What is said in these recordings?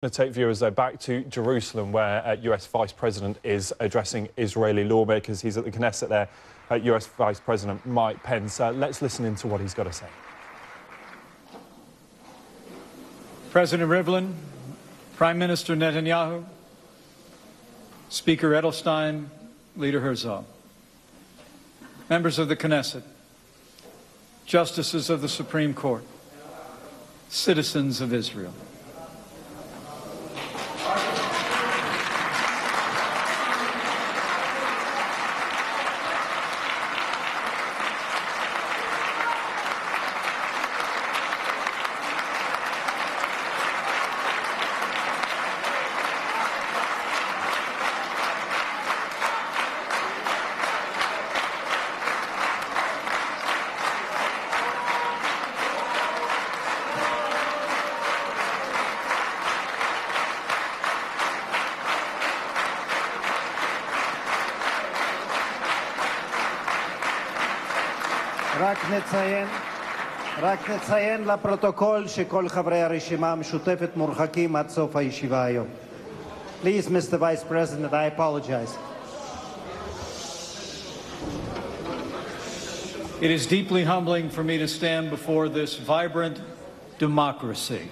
To take viewers though back to Jerusalem, where US Vice President is addressing Israeli lawmakers. He's at the Knesset there, US Vice President Mike Pence. Let's listen into what he's got to say. President Rivlin, Prime Minister Netanyahu, Speaker Edelstein, Leader Herzog, members of the Knesset, justices of the Supreme Court, citizens of Israel. רק נציין לפרוטוקול שכל חברי הרשימה המשותפת מורחקים עד סוף הישיבה היום. Please, Mr. Vice President, I apologize. It is deeply humbling for me to stand before this vibrant democracy.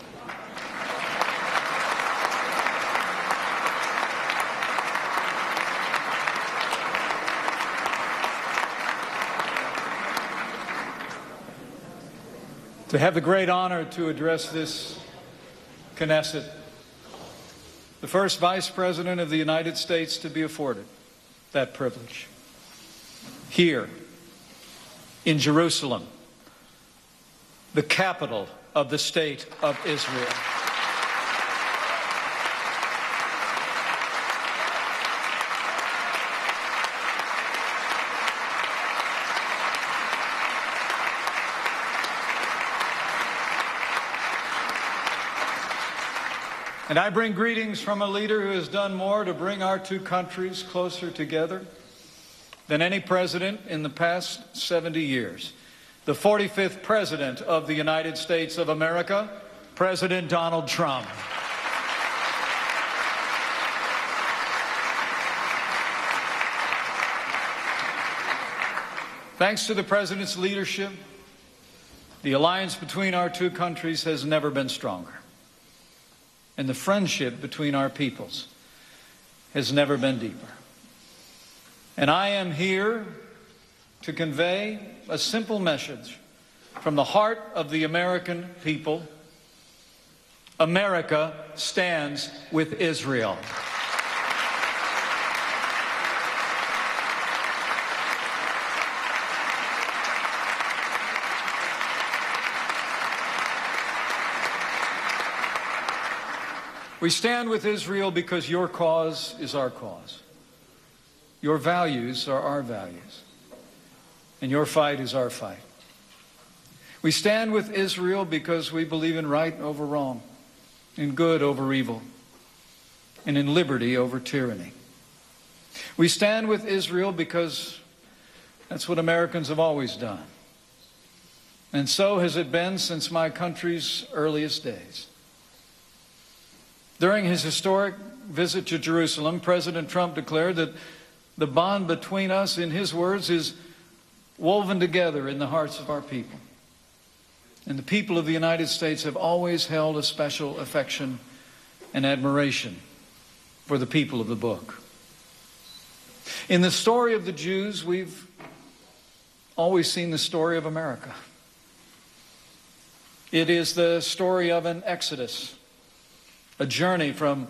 To have the great honor to address this Knesset, the first Vice President of the United States to be afforded that privilege, here in Jerusalem, the capital of the State of Israel. And I bring greetings from a leader who has done more to bring our two countries closer together than any president in the past 70 years. The 45th President of the United States of America, President Donald Trump. Thanks to the President's leadership, the alliance between our two countries has never been stronger. And the friendship between our peoples has never been deeper. And I am here to convey a simple message from the heart of the American people. America stands with Israel. We stand with Israel because your cause is our cause. Your values are our values. And your fight is our fight. We stand with Israel because we believe in right over wrong, in good over evil, and in liberty over tyranny. We stand with Israel because that's what Americans have always done. And so has it been since my country's earliest days. During his historic visit to Jerusalem, President Trump declared that the bond between us, in his words, is woven together in the hearts of our people. And the people of the United States have always held a special affection and admiration for the people of the book. In the story of the Jews, we've always seen the story of America. It is the story of an exodus, a journey from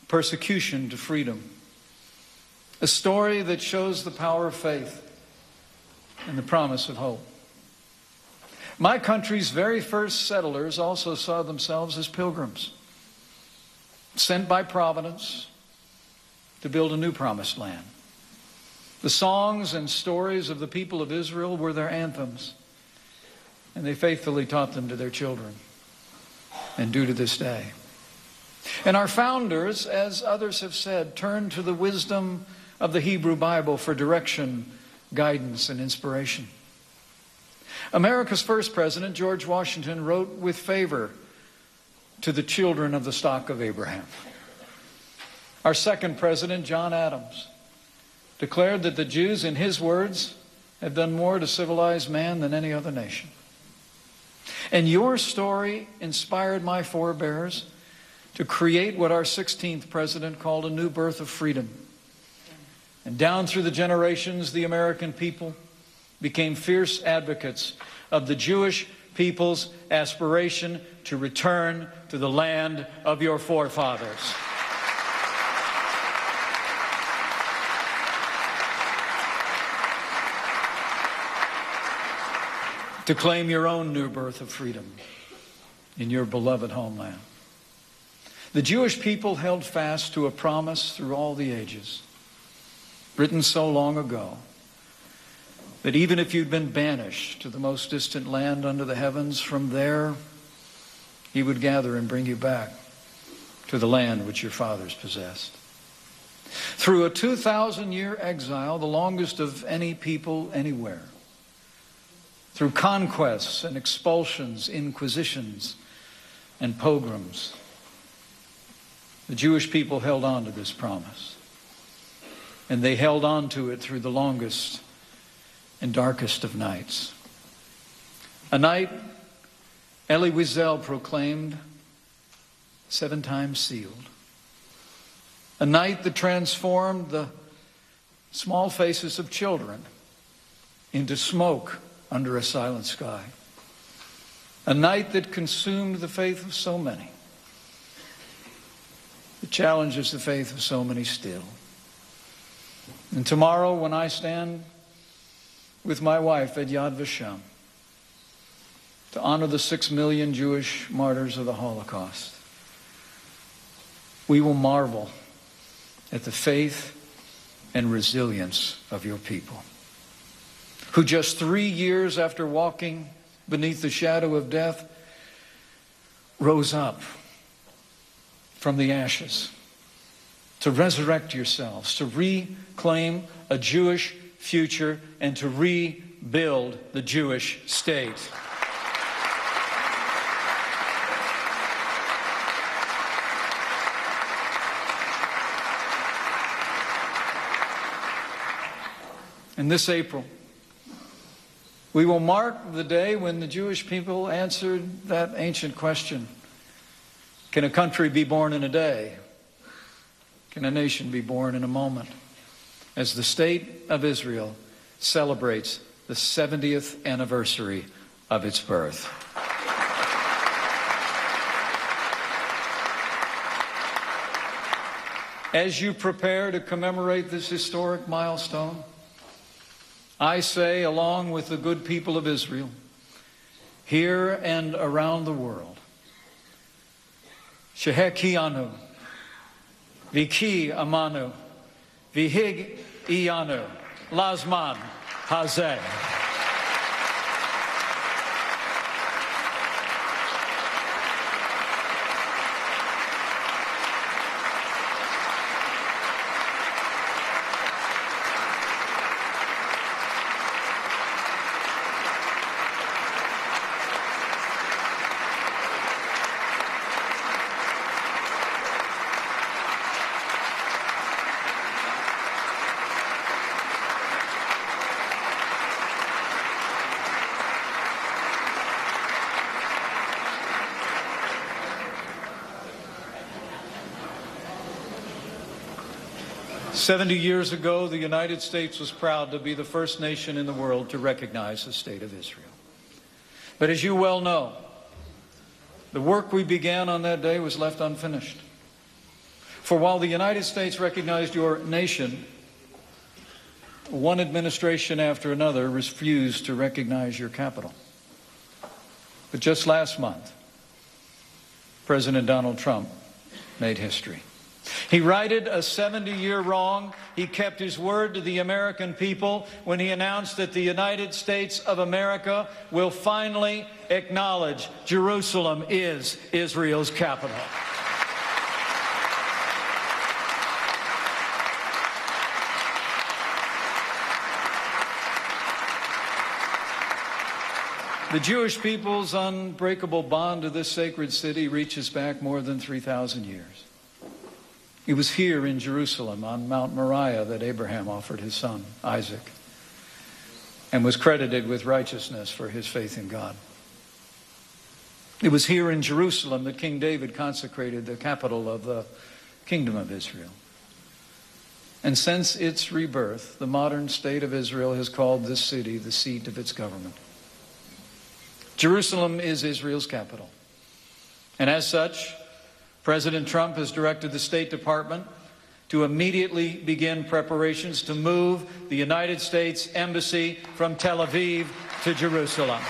persecution to freedom. A story that shows the power of faith and the promise of hope. My country's very first settlers also saw themselves as pilgrims, sent by Providence to build a new promised land. The songs and stories of the people of Israel were their anthems, and they faithfully taught them to their children, and do to this day. And our founders, as others have said, turned to the wisdom of the Hebrew Bible for direction, guidance, and inspiration. America's first president, George Washington, wrote with favor to the children of the stock of Abraham. Our second president, John Adams, declared that the Jews, in his words, have done more to civilize man than any other nation. And your story inspired my forebears to create what our 16th president called a new birth of freedom. And down through the generations, the American people became fierce advocates of the Jewish people's aspiration to return to the land of your forefathers. To claim your own new birth of freedom in your beloved homeland. The Jewish people held fast to a promise through all the ages, written so long ago, that even if you'd been banished to the most distant land under the heavens, from there he would gather and bring you back to the land which your fathers possessed. Through a 2,000-year exile, the longest of any people anywhere, through conquests and expulsions, inquisitions and pogroms, the Jewish people held on to this promise. And they held on to it through the longest and darkest of nights. A night Elie Wiesel proclaimed 7 times sealed. A night that transformed the small faces of children into smoke under a silent sky. A night that consumed the faith of so many. It challenges the faith of so many still. And tomorrow, when I stand with my wife at Yad Vashem to honor the 6 million Jewish martyrs of the Holocaust, we will marvel at the faith and resilience of your people, who just 3 years after walking beneath the shadow of death rose up from the ashes to resurrect yourselves, to reclaim a Jewish future, and to rebuild the Jewish state. And this April, we will mark the day when the Jewish people answered that ancient question: can a country be born in a day? Can a nation be born in a moment? As the state of Israel celebrates the 70th anniversary of its birth. As you prepare to commemorate this historic milestone, I say, along with the good people of Israel, here and around the world, Shehekianu, Viki Amanu, Vihig Iyanu, Lazman Hazeh. "70 years ago, the United States was proud to be the first nation in the world to recognize the state of Israel. But as you well know, the work we began on that day was left unfinished. For while the United States recognized your nation, one administration after another refused to recognize your capital. But just last month, President Donald Trump made history. He righted a 70-year wrong. He kept his word to the American people when he announced that the United States of America will finally acknowledge Jerusalem is Israel's capital. The Jewish people's unbreakable bond to this sacred city reaches back more than 3,000 years. It was here in Jerusalem on Mount Moriah that Abraham offered his son, Isaac, and was credited with righteousness for his faith in God. It was here in Jerusalem that King David consecrated the capital of the Kingdom of Israel. And since its rebirth, the modern state of Israel has called this city the seat of its government. Jerusalem is Israel's capital. And as such, President Trump has directed the State Department to immediately begin preparations to move the United States Embassy from Tel Aviv to Jerusalem.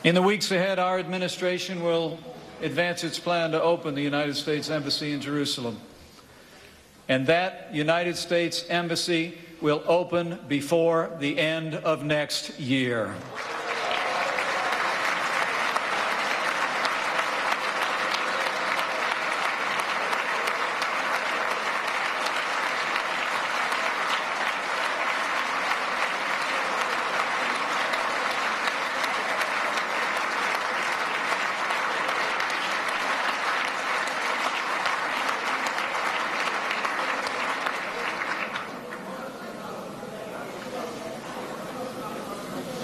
In the weeks ahead, our administration will advance its plan to open the United States Embassy in Jerusalem. And that United States Embassy will open before the end of next year.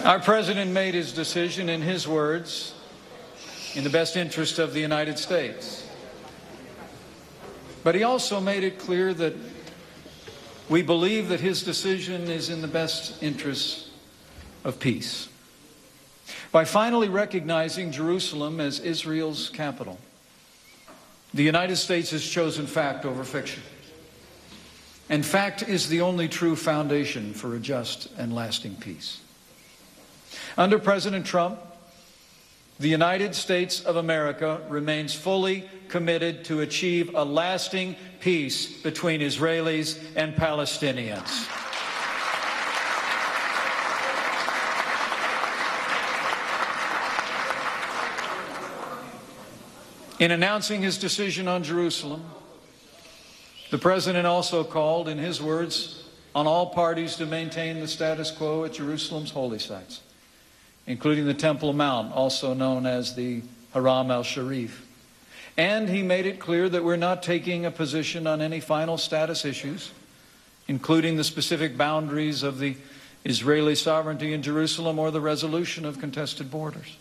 Our president made his decision, in his words, in the best interest of the United States. But he also made it clear that we believe that his decision is in the best interest of peace. By finally recognizing Jerusalem as Israel's capital, the United States has chosen fact over fiction. And fact is the only true foundation for a just and lasting peace. Under President Trump, the United States of America remains fully committed to achieve a lasting peace between Israelis and Palestinians. In announcing his decision on Jerusalem, the President also called, in his words, on all parties to maintain the status quo at Jerusalem's holy sites, including the Temple Mount, also known as the Haram al-Sharif. And he made it clear that we're not taking a position on any final status issues, including the specific boundaries of the Israeli sovereignty in Jerusalem or the resolution of contested borders.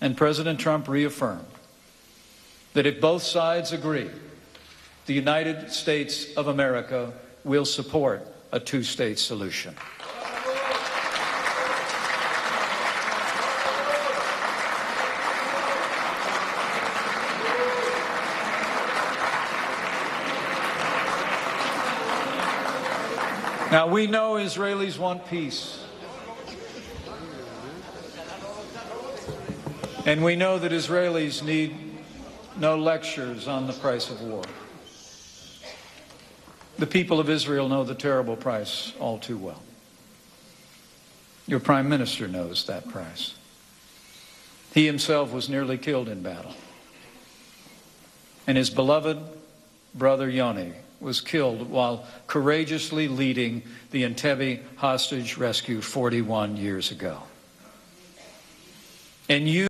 And President Trump reaffirmed that if both sides agree, the United States of America will support a two-state solution. Now, we know Israelis want peace. And we know that Israelis need no lectures on the price of war. The people of Israel know the terrible price all too well. Your Prime Minister knows that price. He himself was nearly killed in battle. And his beloved brother Yoni was killed while courageously leading the Entebbe hostage rescue 41 years ago. And you